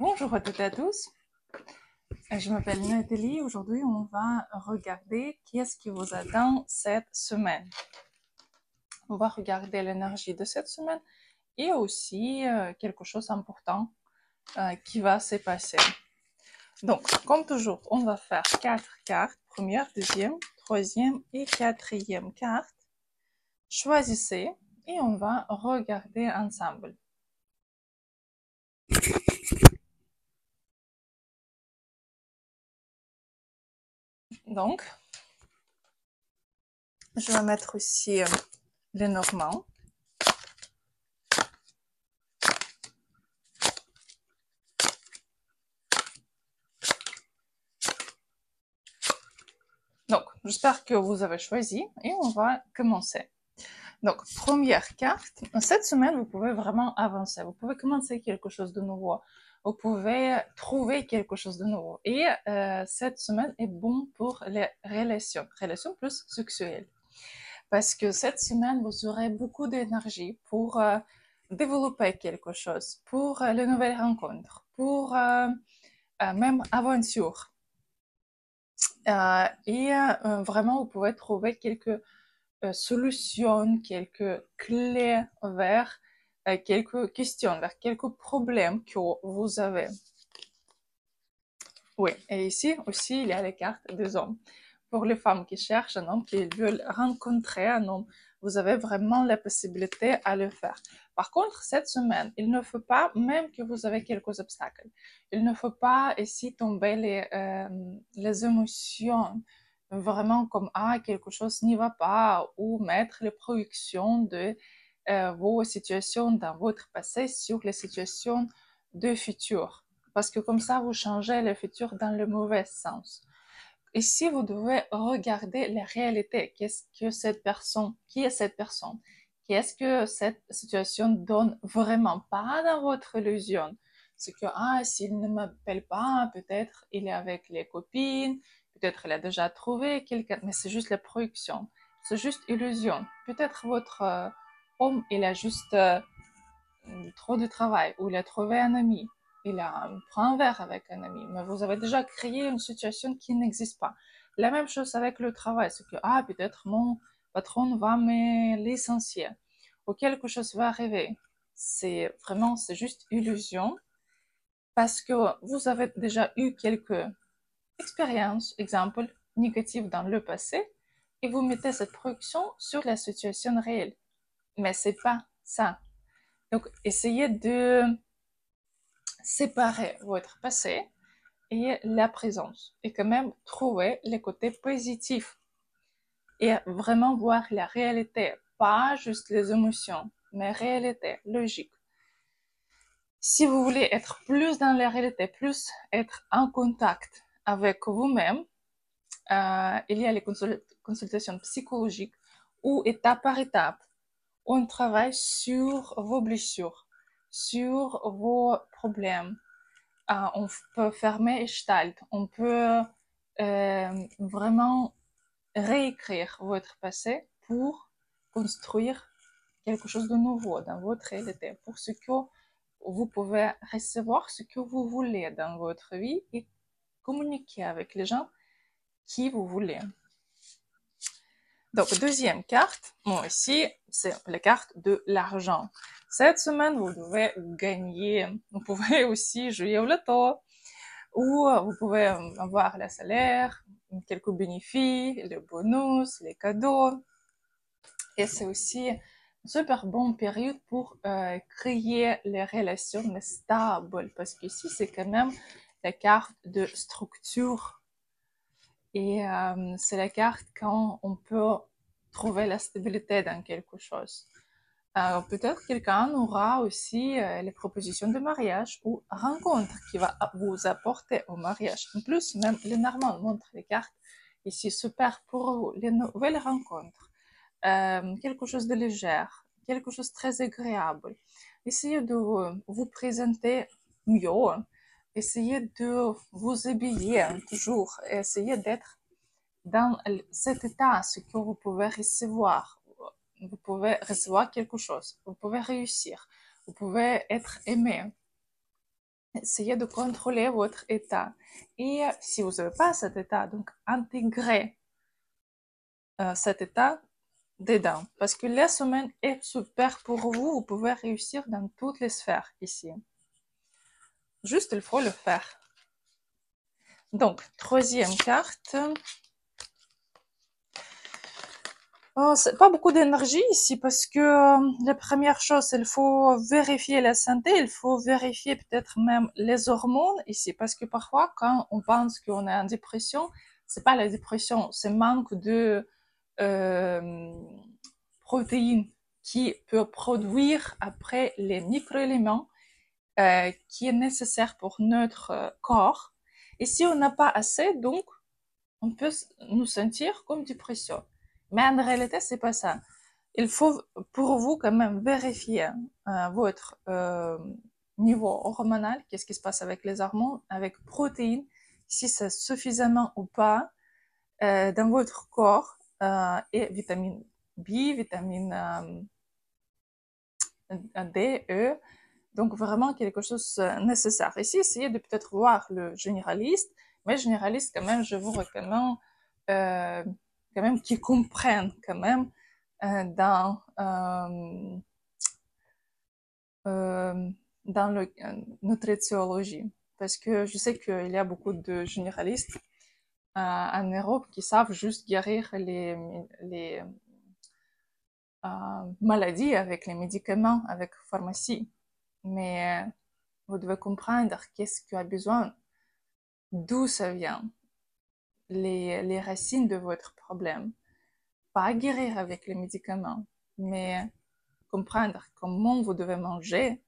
Bonjour à toutes et à tous, je m'appelle Nathalie. Aujourd'hui, on va regarder qu'est-ce qui vous attend cette semaine. On va regarder l'énergie de cette semaine et aussi quelque chose d'important qui va se passer. Donc, comme toujours, on va faire 4 cartes, première, deuxième, troisième et quatrième carte. Choisissez et on va regarder ensemble. Donc, je vais mettre aussi les Normands. Donc, j'espère que vous avez choisi et on va commencer. Donc, première carte. Cette semaine, vous pouvez vraiment avancer. Vous pouvez commencer quelque chose de nouveau. Vous pouvez trouver quelque chose de nouveau. Et cette semaine est bon pour les relations. Relations plus sexuelles. Parce que cette semaine, vous aurez beaucoup d'énergie pour développer quelque chose, pour les nouvelles rencontres, pour même aventure. Vraiment, vous pouvez trouver quelques solutions, quelques clés vers quelques questions, vers quelques problèmes que vous avez. Oui, et ici aussi, il y a les cartes des hommes. Pour les femmes qui cherchent un homme, qui veulent rencontrer un homme, vous avez vraiment la possibilité à le faire. Par contre, cette semaine, il ne faut pas, même que vous avez quelques obstacles, il ne faut pas ici tomber les émotions vraiment comme quelque chose n'y va pas, ou mettre les projections de vos situations dans votre passé sur les situations de futur. Parce que comme ça, vous changez le futur dans le mauvais sens. Ici, vous devez regarder la réalité. Qu'est-ce que cette personne, qui est cette personne? Qu'est-ce que cette situation donne vraiment? Pas dans votre illusion. C'est que, s'il ne m'appelle pas, peut-être il est avec les copines, peut-être il a déjà trouvé quelqu'un, mais c'est juste la projection. C'est juste illusion. Peut-être votre homme, il a juste trop de travail, ou il a trouvé un ami, il a pris un verre avec un ami, mais vous avez déjà créé une situation qui n'existe pas. La même chose avec le travail, c'est que, peut-être mon patron va me licencier, ou quelque chose va arriver. C'est vraiment, c'est juste illusion, parce que vous avez déjà eu quelques expériences, exemples négatifs dans le passé, et vous mettez cette projection sur la situation réelle. Mais c'est pas ça. Donc, essayez de séparer votre passé et la présence et quand même trouver les côtés positifs et vraiment voir la réalité, pas juste les émotions, mais réalité, logique. Si vous voulez être plus dans la réalité, plus être en contact avec vous-même, il y a les consultations psychologiques où étape par étape, on travaille sur vos blessures, sur vos problèmes. On peut fermer Gestalt, on peut vraiment réécrire votre passé pour construire quelque chose de nouveau dans votre réalité, pour ce que vous pouvez recevoir, ce que vous voulez dans votre vie et communiquer avec les gens qui vous voulez. Donc, deuxième carte, moi ici, c'est la carte de l'argent. Cette semaine, vous devez gagner. Vous pouvez aussi jouer au loto, ou vous pouvez avoir le salaire, quelques bénéfices, les bonus, les cadeaux. Et c'est aussi une super bonne période pour créer les relations stables, parce que ici, c'est quand même la carte de structure. Et c'est la carte quand on peut trouver la stabilité dans quelque chose. Peut-être quelqu'un aura aussi les propositions de mariage ou rencontre qui va vous apporter au mariage. En plus, même les Normands montrent les cartes ici super pour vous, les nouvelles rencontres. Quelque chose de léger, quelque chose de très agréable. Essayez de vous présenter mieux, essayez de vous habiller toujours, essayez d'être dans cet état, ce que vous pouvez recevoir. Vous pouvez recevoir quelque chose, vous pouvez réussir, vous pouvez être aimé. essayez de contrôler votre état. Et si vous n'avez pas cet état, donc intégrez cet état dedans. Parce que la semaine est super pour vous. Vous pouvez réussir dans toutes les sphères ici. Juste, il faut le faire. Donc, troisième carte. Oh, c'est pas beaucoup d'énergie ici parce que la première chose, il faut vérifier la santé, il faut vérifier peut-être même les hormones ici parce que parfois quand on pense qu'on est en dépression, c'est pas la dépression, c'est manque de protéines qui peut produire après les microéléments qui est nécessaire pour notre corps. Et si on n'a pas assez, donc on peut nous sentir comme dépression. Mais en réalité, c'est pas ça. Il faut pour vous quand même vérifier votre niveau hormonal, qu'est-ce qui se passe avec les hormones, avec protéines, si c'est suffisamment ou pas dans votre corps, et vitamine B, vitamine D, E, donc vraiment quelque chose nécessaire. Ici, essayez de peut-être voir le généraliste, mais généraliste quand même, je vous recommande quand même qu'ils comprennent quand même dans la nutritiologie. Parce que je sais qu'il y a beaucoup de généralistes en Europe qui savent juste guérir les maladies avec les médicaments, avec pharmacie. Mais vous devez comprendre qu'est-ce que a besoin, d'où ça vient, les racines de votre problème. Pas guérir avec les médicaments, mais comprendre comment vous devez manger,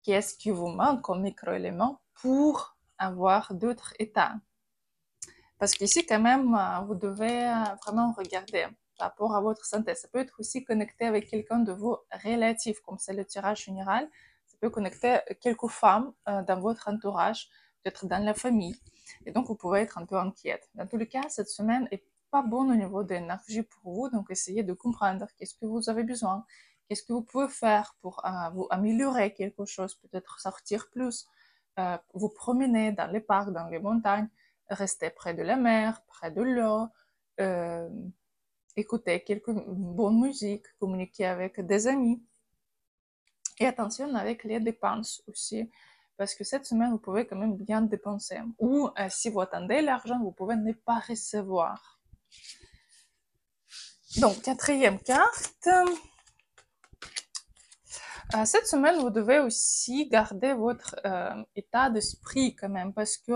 qu'est-ce qui vous manque comme microéléments pour avoir d'autres états. Parce qu'ici, quand même, vous devez vraiment regarder par rapport à votre santé. Ça peut être aussi connecté avec quelqu'un de vos relatifs, comme c'est le tirage général. Ça peut connecter quelques femmes dans votre entourage, peut-être dans la famille. Et donc, vous pouvez être un peu inquiète. Dans tous les cas, cette semaine est pas bonne au niveau de l'énergie pour vous. Donc, essayez de comprendre qu'est-ce que vous avez besoin, qu'est-ce que vous pouvez faire pour vous améliorer quelque chose, peut-être sortir plus, vous promener dans les parcs, dans les montagnes, rester près de la mer, près de l'eau, écouter quelques bonnes musiques, communiquer avec des amis. Et attention avec les dépenses aussi, parce que cette semaine, vous pouvez quand même bien dépenser. Ou si vous attendez l'argent, vous pouvez ne pas recevoir. Donc, quatrième carte. Cette semaine, vous devez aussi garder votre état d'esprit quand même, parce que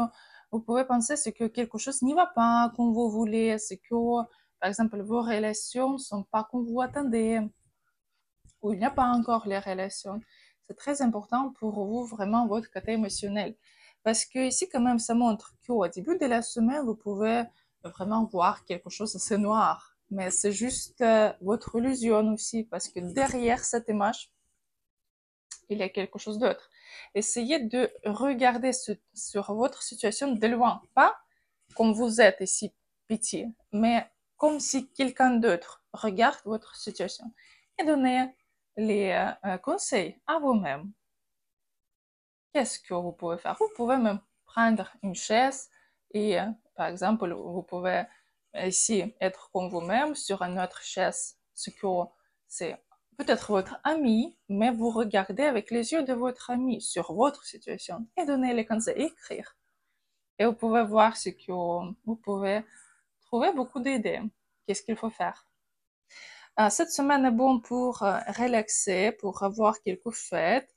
vous pouvez penser c'est que quelque chose n'y va pas comme vous voulez, c'est que, par exemple, vos relations ne sont pas comme vous attendez, ou il n'y a pas encore les relations. C'est très important pour vous, vraiment, votre côté émotionnel. Parce que ici, quand même, ça montre qu'au début de la semaine, vous pouvez vraiment voir quelque chose assez noir. Mais c'est juste votre illusion aussi, parce que derrière cette image, il y a quelque chose d'autre. Essayez de regarder sur votre situation de loin, pas comme vous êtes ici, pitié, mais comme si quelqu'un d'autre regarde votre situation et donnez les conseils à vous-même. Qu'est-ce que vous pouvez faire? Vous pouvez même prendre une chaise et, par exemple, vous pouvez ici être comme vous-même sur une autre chaise, ce que c'est peut-être votre ami, mais vous regardez avec les yeux de votre ami sur votre situation et donner les conseils, écrire. Et vous pouvez voir ce que vous pouvez trouver beaucoup d'idées. Qu'est-ce qu'il faut faire? Cette semaine est bonne pour relaxer, pour avoir quelques fêtes,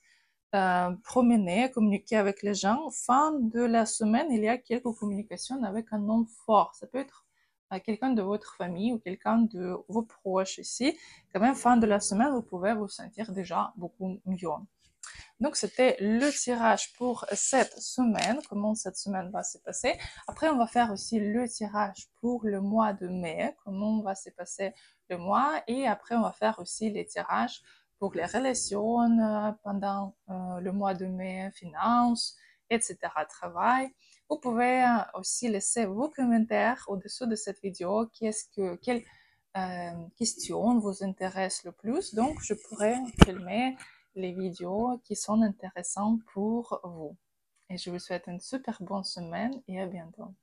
promener, communiquer avec les gens. Fin de la semaine, il y a quelques communications avec un nom fort. Ça peut être quelqu'un de votre famille ou quelqu'un de vos proches ici. Quand même, fin de la semaine, vous pouvez vous sentir déjà beaucoup mieux. Donc, c'était le tirage pour cette semaine. Comment cette semaine va se passer. Après, on va faire aussi le tirage pour le mois de mai. Comment va se passer le mois. Et après, on va faire aussi les tirages pour les relations pendant le mois de mai, finances, etc. Travail. Vous pouvez aussi laisser vos commentaires au-dessous de cette vidéo. Quelles questions vous intéressent le plus. Donc, je pourrais filmer les vidéos qui sont intéressantes pour vous. et je vous souhaite une super bonne semaine et à bientôt.